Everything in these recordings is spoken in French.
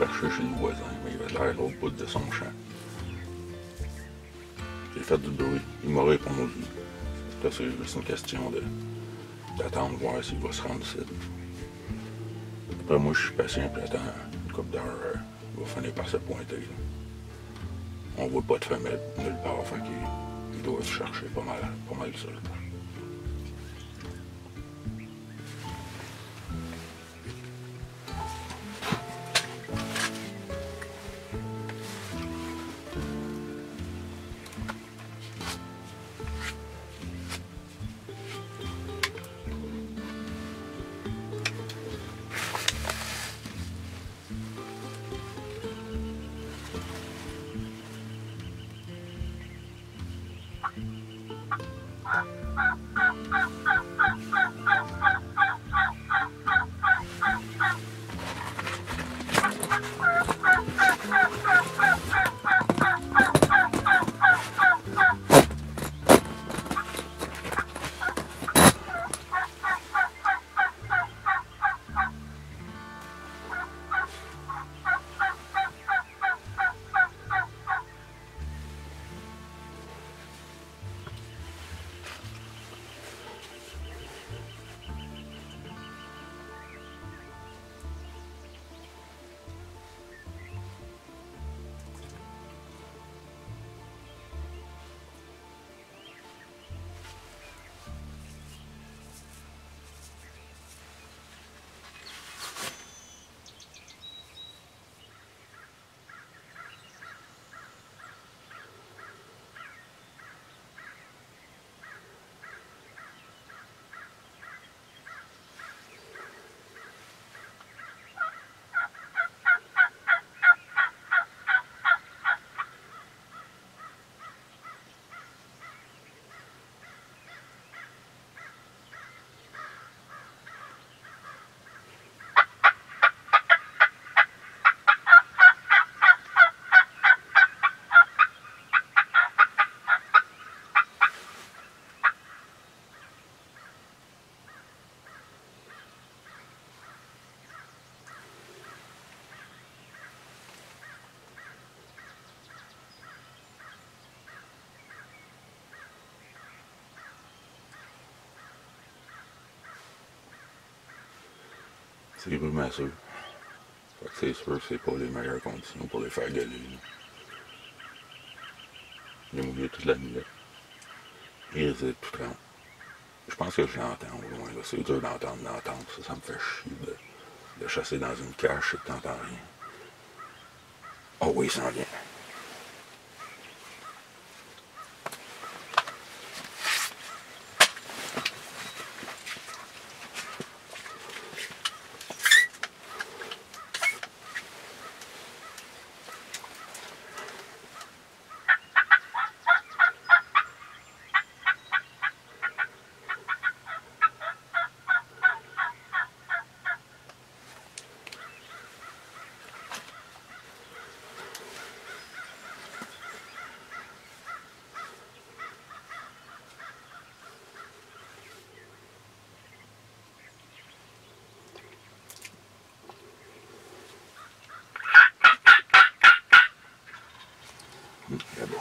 perché chez le voisin, mais il avait l'air à l'autre bout de son champ. J'ai fait du bruit. Il m'a répondu. Là, c'est juste une question d'attendre voir s'il va se rendre ici. Après, moi, je suis patient, puis j'attends une couple d'heures. Il va finir par se pointer. Là. On voit pas de femelle nulle part, fait qu'il doit se chercher pas mal ça. C'est brumasseux. Fait que c'est sûr que c'est pas les meilleures conditions pour les faire gueuler. Là. Il est mouillé toute la nuit. Il hésite tout le temps. Je pense que je l'entends au loin. C'est dur d'entendre l'entendre. Ça me fait chier de chasser dans une cache et que t'entends rien. Oh oui, il s'en vient. C'est bon.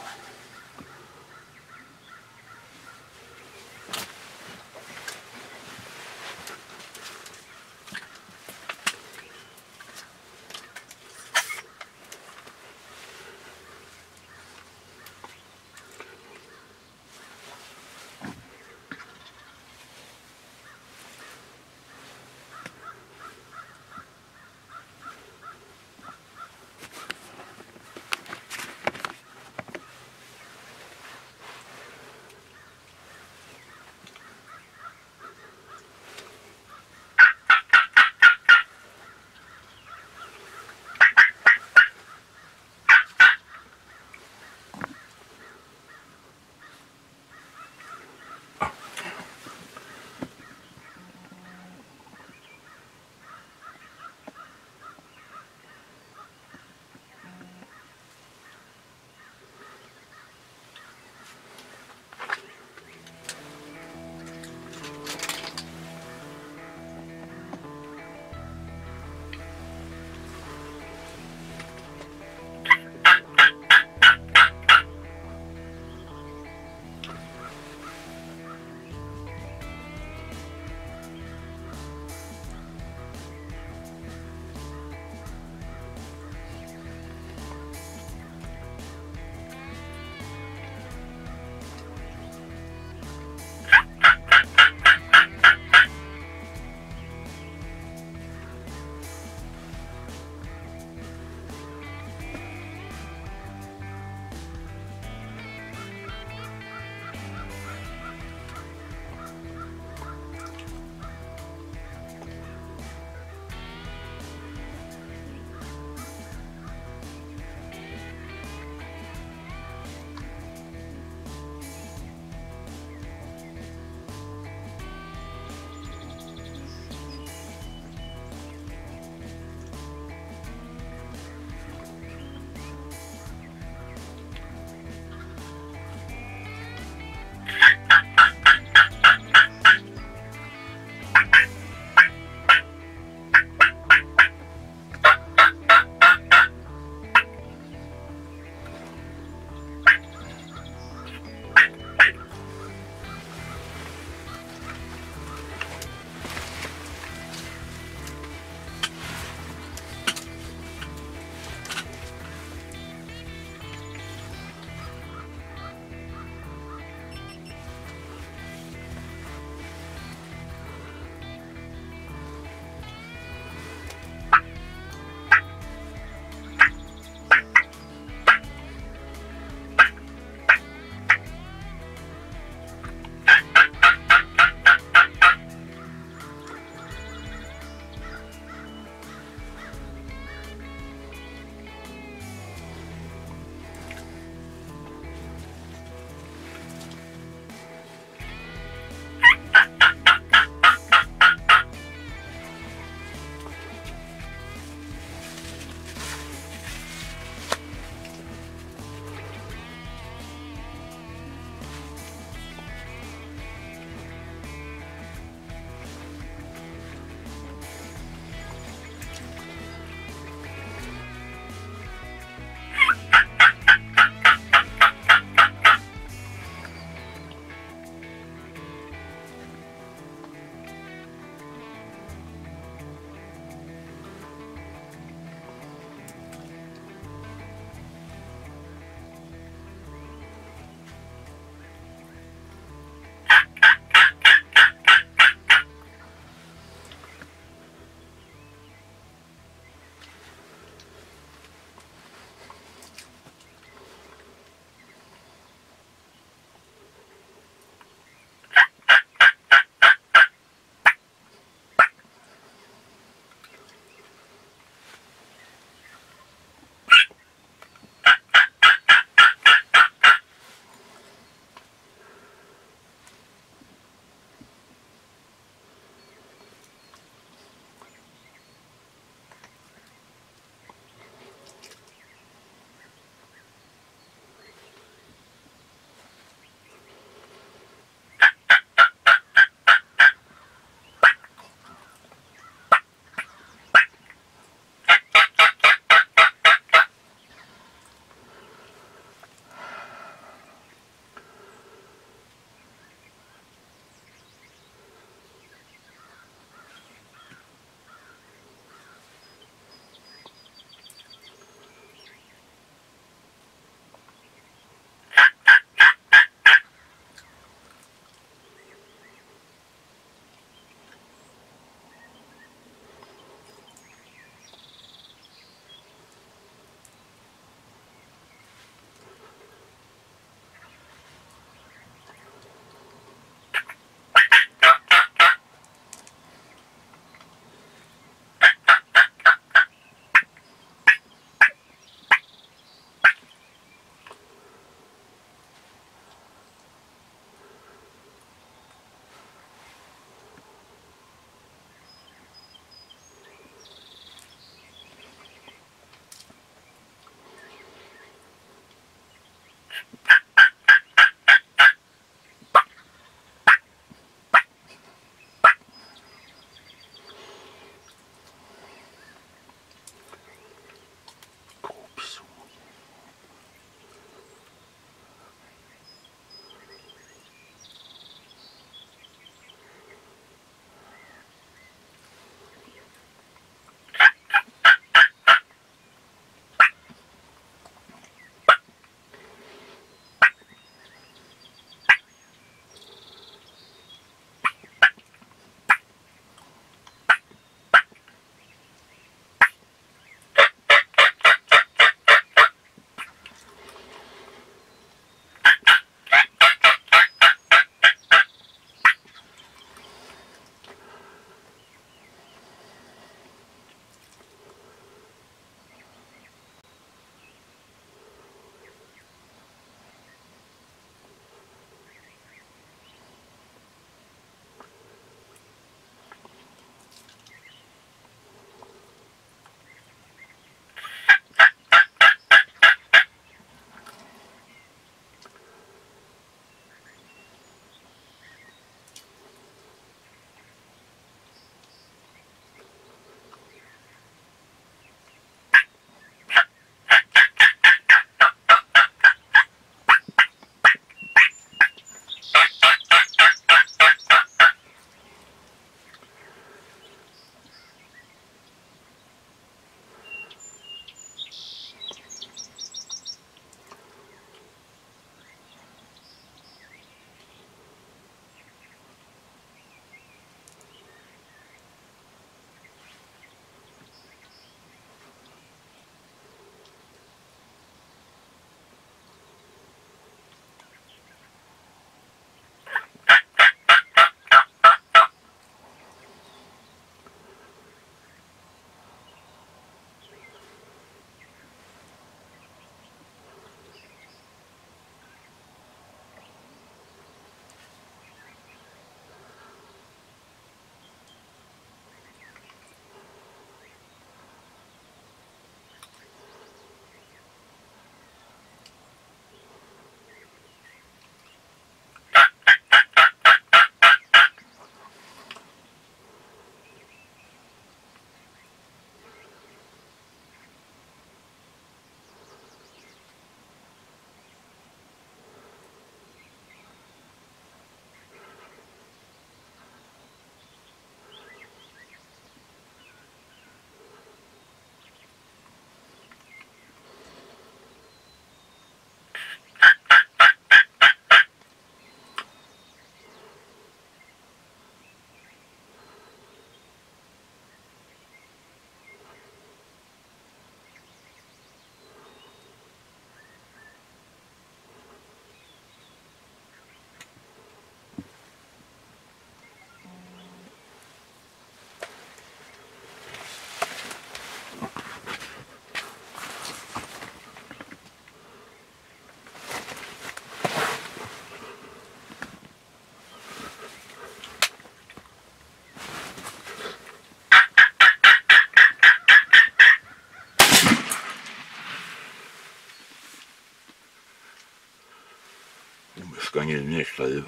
suis cogné le nez, je crève.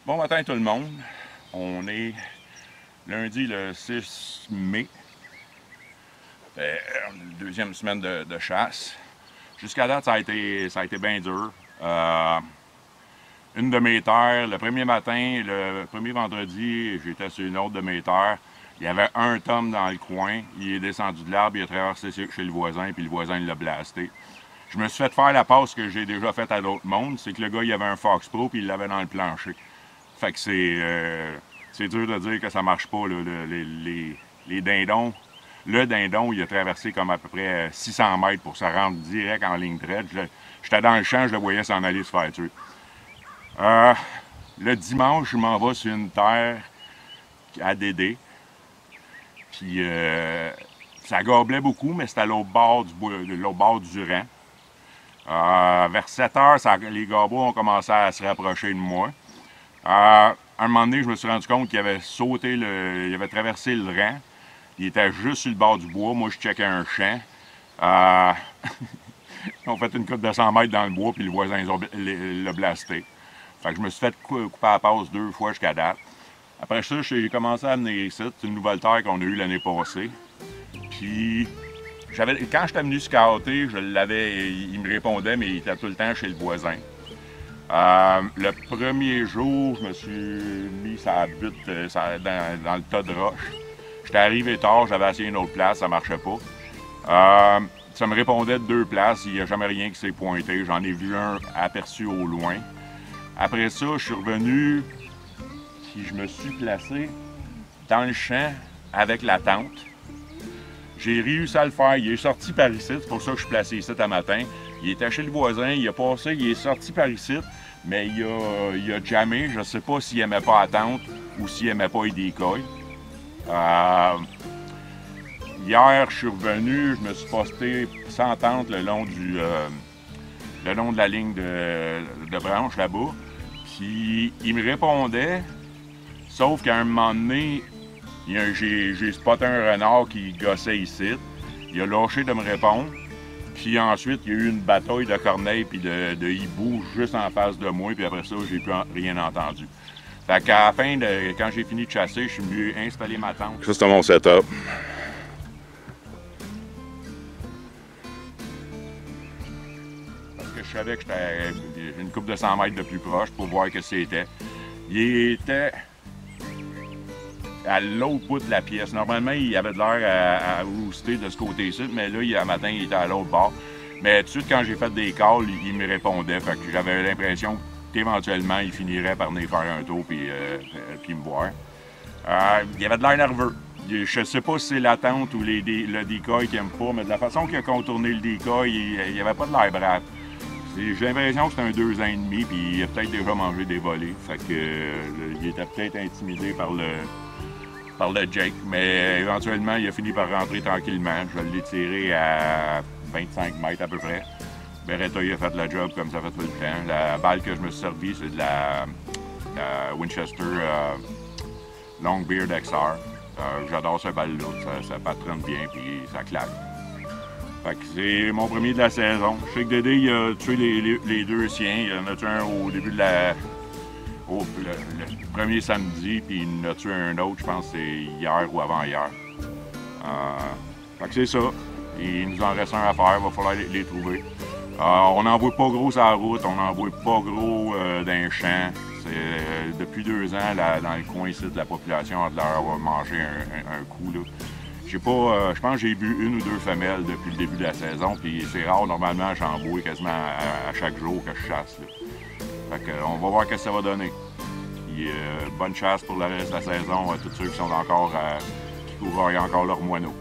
Bon matin tout le monde, on est lundi le 6 mai, deuxième semaine de chasse. Jusqu'à date ça a été bien dur. Une de mes terres, le premier matin, le premier vendredi, j'étais sur une autre de mes terres. Il y avait un tome dans le coin, il est descendu de l'arbre, il a traversé chez le voisin, puis le voisin il l'a blasté. Je me suis fait faire la passe que j'ai déjà faite à d'autres mondes, c'est que le gars il avait un Fox Pro puis il l'avait dans le plancher. Fait que c'est dur de dire que ça marche pas, là, les dindons. Le dindon, il a traversé comme à peu près 600 mètres pour se rendre direct en ligne droite. J'étais dans le champ, je le voyais s'en aller se faire tuer. Le dimanche, je m'en vais sur une terre à Dédé. Puis ça goblait beaucoup, mais c'était à l'autre bord du rang. Vers 7 heures, les gabots ont commencé à se rapprocher de moi. À un moment donné, je me suis rendu compte qu'il avait sauté, il avait traversé le rang. Il était juste sur le bord du bois. Moi, je checkais un champ. On fait une coupe de 100 mètres dans le bois, puis le voisin l'a blasté. Fait que je me suis fait couper à la passe 2 fois jusqu'à date. Après ça, j'ai commencé à amener ici. C'est une nouvelle terre qu'on a eue l'année passée. Puis, quand j'étais venu scouter, il me répondait, mais il était tout le temps chez le voisin. Le premier jour, je me suis mis sa butte dans le tas de roches. J'étais arrivé tard, j'avais essayé une autre place, ça marchait pas. Ça me répondait de 2 places, il n'y a jamais rien qui s'est pointé. J'en ai vu un aperçu au loin. Après ça, je suis revenu, puis je me suis placé dans le champ avec la tente. J'ai réussi à le faire. Il est sorti par ici, c'est pour ça que je suis placé ici à matin. Il était chez le voisin, il a passé, il est sorti par ici, mais il a jammé. Je ne sais pas s'il n'aimait pas la tente ou s'il n'aimait pas les décoils. Hier, je suis revenu, je me suis posté sans tente le long de la ligne de branche là-bas. Puis il me répondait, sauf qu'à un moment donné, j'ai spoté un renard qui gossait ici. Il a lâché de me répondre. Puis ensuite, il y a eu une bataille de corneilles puis de hibou juste en face de moi. Puis après ça, j'ai plus rien entendu. Fait qu'à la fin, quand j'ai fini de chasser, je suis venu installer ma tente. Ça, c'est mon setup. Parce que je savais que j'étais une couple de 100 mètres de plus proche pour voir que c'était. Il était à l'autre bout de la pièce. Normalement, il avait de l'air à rooster de ce côté-ci, mais là, le matin, il était à l'autre bord. Mais tout de suite, quand j'ai fait des calls, il me répondait. Fait que j'avais l'impression qu'éventuellement, il finirait par venir faire un tour puis me voir. Il avait de l'air nerveux. Je sais pas si c'est la tente ou le decoy qu'il aime pas, mais de la façon qu'il a contourné le decoy, il avait pas de l'air brave. J'ai l'impression que c'est un 2 ans et demi, puis il a peut-être déjà mangé des volets. Fait que il était peut-être intimidé par le Jake, mais éventuellement, il a fini par rentrer tranquillement. Je l'ai tiré à 25 mètres à peu près. Beretta, il a fait le job comme ça fait tout le temps. La balle que je me suis servi, c'est de la Winchester Longbeard XR. J'adore cette balle-là, ça patronne bien puis ça claque. Fait que c'est mon premier de la saison. Je sais que Dédé, il a tué les 2 siens. Il en a tué un au début de le premier samedi, puis il en a tué un autre, je pense que c'est hier ou avant-hier. Fait que c'est ça. Il nous en reste un à faire, il va falloir les trouver. On n'en voit pas gros sur la route, on n'en voit pas gros dans les champs. Depuis 2 ans, dans le coin ici de la population, on a l'air d'avoir mangé un coup. Là. Je pense que j'ai bu 1 ou 2 femelles depuis le début de la saison, puis c'est rare, normalement, j'en bois quasiment à chaque jour que je chasse. Là. Fait que, on va voir ce que ça va donner. Puis, bonne chasse pour le reste de la saison à tous ceux qui sont encore, qui courent encore leurs moineaux.